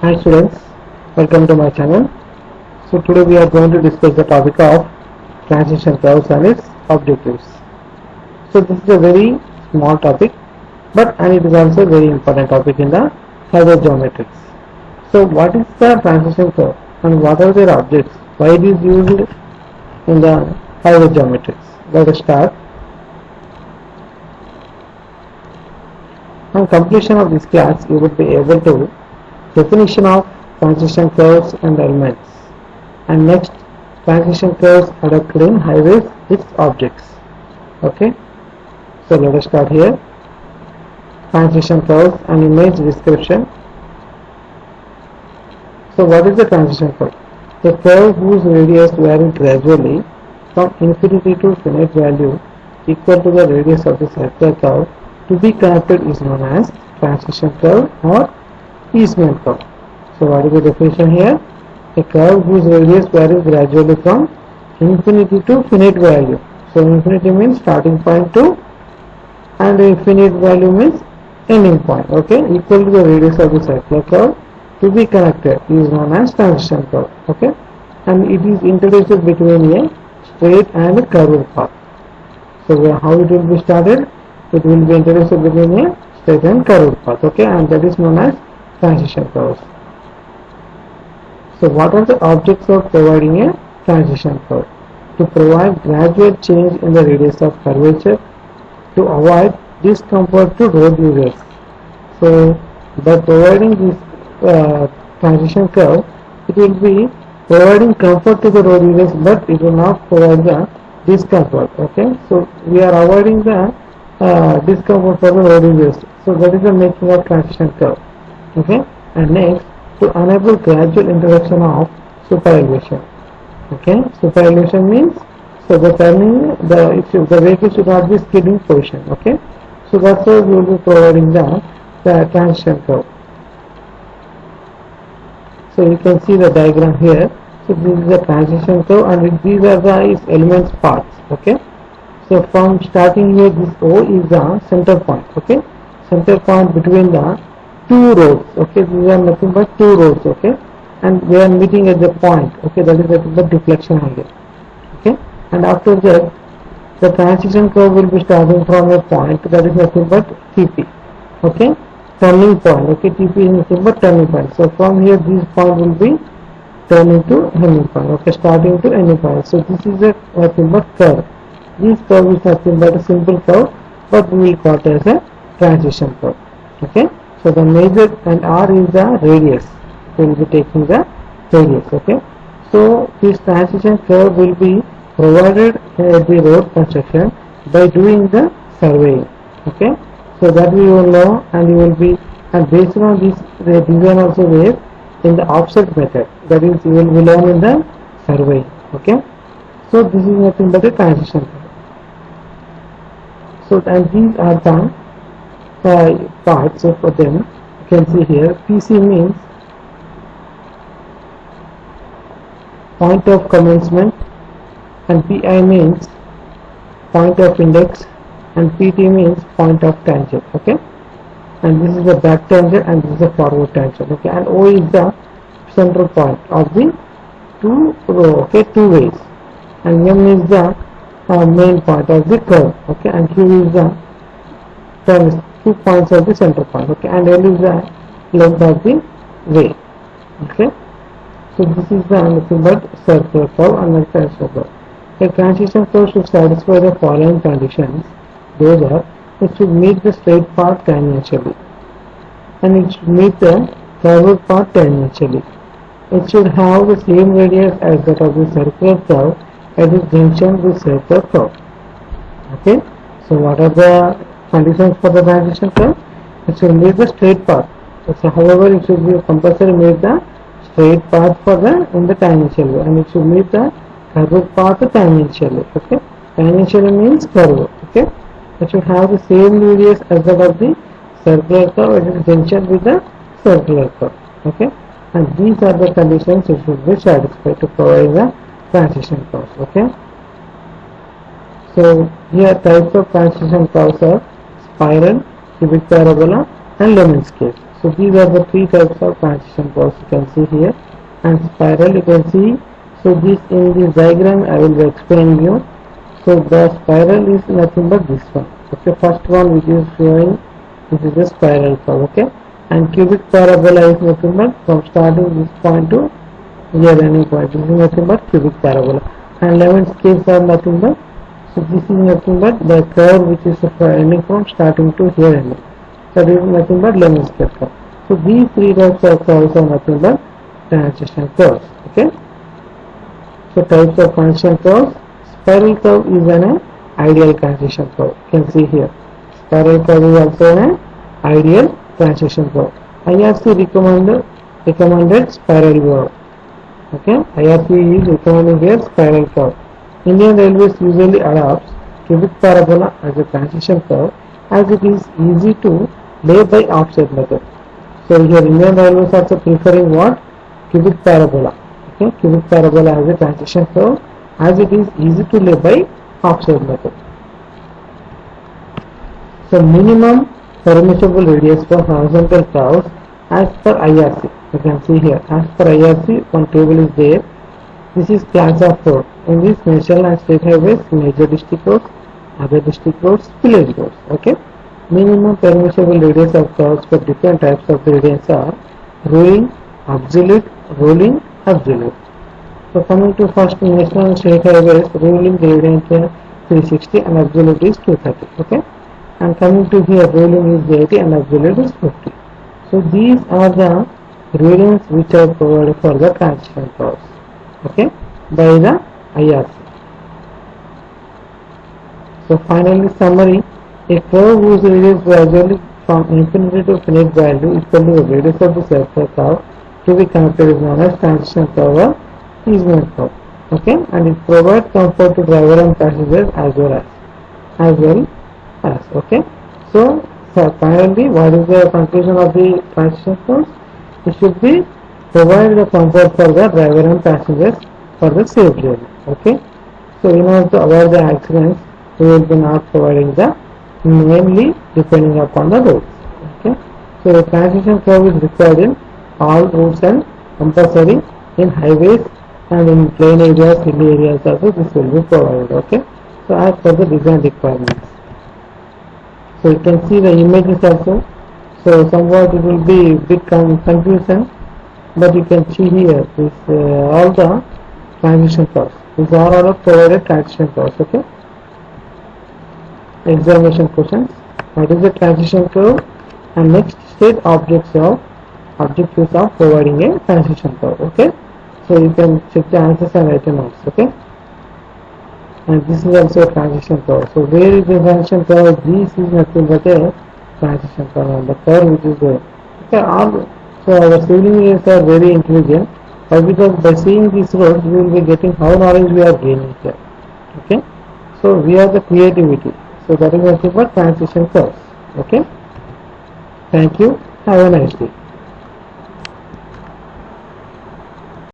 Hi students, welcome to my channel. So today we are going to discuss the topic of transition curves and its objectives. So this is a very small topic, and it is also a very important topic in the highway geometrics. So what is the transition curve and what are their objects? Why it is used in the highway geometrics? Let us start. On completion of this class, you would be able to definition of transition curves and elements, and next transition curves adopted in highways, its objects. Okay, so let us start here. Transition curves and image description. So what is the transition curve? A curve whose radius varies gradually from infinity to finite value equal to the radius of the circular curve to be connected is known as transition curve or Eastman curve. So what is the definition here? A curve whose radius varies gradually from infinity to finite value. So infinity means starting point to, and infinite value means ending point. Okay, equal to the radius of the circular curve to be connected is known as transition curve. Okay, and it is introduced between a straight and a curved path. So how it will be started? It will be introduced between a straight and curved path. Okay, and that is known as transition curves. So what are the objects of providing a transition curve? To provide gradual change in the radius of curvature to avoid discomfort to road users. So by providing this transition curve, it will be providing comfort to the road users, but it will not provide the discomfort. Okay, so we are avoiding the discomfort for the road users. So that is the making of transition curve. Okay, and next, to enable gradual introduction of super-elevation. Okay, super-elevation means, so the turning, the vehicle should not be skidding position. Okay, so that's why we will be providing the transition curve. So you can see the diagram here. So this is the transition curve, and these are the its elements parts. Okay, so from starting here, this O is the center point. Okay, center point between the two roads. Okay, these are nothing but two roads. Okay, and they are meeting at the point. Okay, that is the deflection angle. Okay, and after that, the transition curve will be starting from a point that is nothing but TP. Okay, turning point. Okay, TP is nothing but turning point. So from here, this point will be turning to ending point. Okay, starting to ending point. So this is a nothing but curve. This curve is nothing but a simple curve, but we will call it as a transition curve. Okay. So the major, and R is the radius. We will be taking the radius. Okay. So this transition curve will be provided at the road construction by doing the surveying. Okay. So that we will know, and you will be, and based on this, the design also there in the offset method. That is, you will be learn in the surveying. Okay. So this is nothing but a transition curve. So and these are the parts of them. You can see here PC means point of commencement, and PI means point of index, and PT means point of tangent. Okay, and this is the back tangent, and this is the forward tangent. Okay, and O is the central point of the two row. Okay, two ways, and M is the main point of the curve. Okay, and Q is the two points of the center point. Okay, and L is the length of the way. Okay, so this is the nothing but circular curve and the transition curve. A transition curve should satisfy the following conditions. Those are: it should meet the straight path tangentially, and it should meet the curved path tangentially. It should have the same radius as that of the circular curve at its junction with circular curve. Okay, so what are the conditions for the transition curve? It should meet the straight path. So however, it should be compulsory meet the straight path for the in the tangential way, and it should meet the curved path tangentially. Okay, tangentially means curve. Okay, it should have the same radius as that of the circular curve at its junction with the circular curve. Okay, and these are the conditions which should be satisfied to provide the transition curves. Okay. So here types of transition curves are spiral, cubic parabola, and lemon scale. So these are the three types of transition curves you can see here. And spiral you can see. So this in this diagram I will be explaining you. So the spiral is nothing but this one. Okay, first one which is showing, this is a spiral curve. Okay, and cubic parabola is nothing but from starting this point to here ending point. This is nothing but cubic parabola. And lemon scales are nothing but, so this is nothing but the curve which is ending from starting to here ending. So this is nothing but lemon scale curve. So these three types of curves are nothing but transition curves. Okay. So types of transition curves. Spiral curve is an ideal transition curve. You can see here. Spiral curve is also an ideal transition curve. IRC recommended spiral curve. Okay, IRC is recommending here spiral curve. Indian Railways usually adopts cubic parabola as a transition curve as it is easy to lay by offset method. So here Indian Railways also preferring what? Cubic parabola. Okay, cubic parabola as a transition curve as it is easy to lay by offset method. So minimum permissible radius for horizontal curves as per IRC. You can see here, as per IRC, one table is there. This is class of road. In this national and state highways, major district roads, other district roads, village roads. Okay. Minimum permissible radius of curves for different types of gradients are rolling, absolute, rolling, absolute. So coming to first national and state highways, rolling gradient 360 and absolute is 230. Okay. And coming to here, rolling is 80 and absolute is 50. So these are the gradients which are provided for the transition curves. Okay, by the IRC. So finally summary, a curve whose radius gradually from infinity to finite value equal to the radius of the circle curve to be connected is known as transition curve or easement curve. Okay, and it provides comfort to driver and passengers as well as okay. So finally, what is the conclusion of the transition curves? It should be provide the comfort for the driver and passengers for the safe journey. Okay. So in order to avoid the accidents, we will be not providing the mainly depending upon the roads. Okay. So the transition curve is required in all roads and compulsory in highways and in plain areas, hilly areas also this will be provided. Okay. So as per the design requirements. So you can see the images also. So somewhat it will be bit confusion, but you can see here this all the transition curves. These are all provided transition curves. Okay. Examination questions. What is the transition curve? And next state objectives of providing a transition curve. Okay. So you can check the answers and write the notes. Okay. And this is also a transition curve. So where is the transition curve? This is nothing but a transition curve, and the curve which is there. Okay. So our civil engineers are very intelligent. Because by seeing these roads, we will be getting how knowledge we are gaining here. Okay. So we have the creativity. So that is nothing but transition curves. Okay. Thank you. Have a nice day.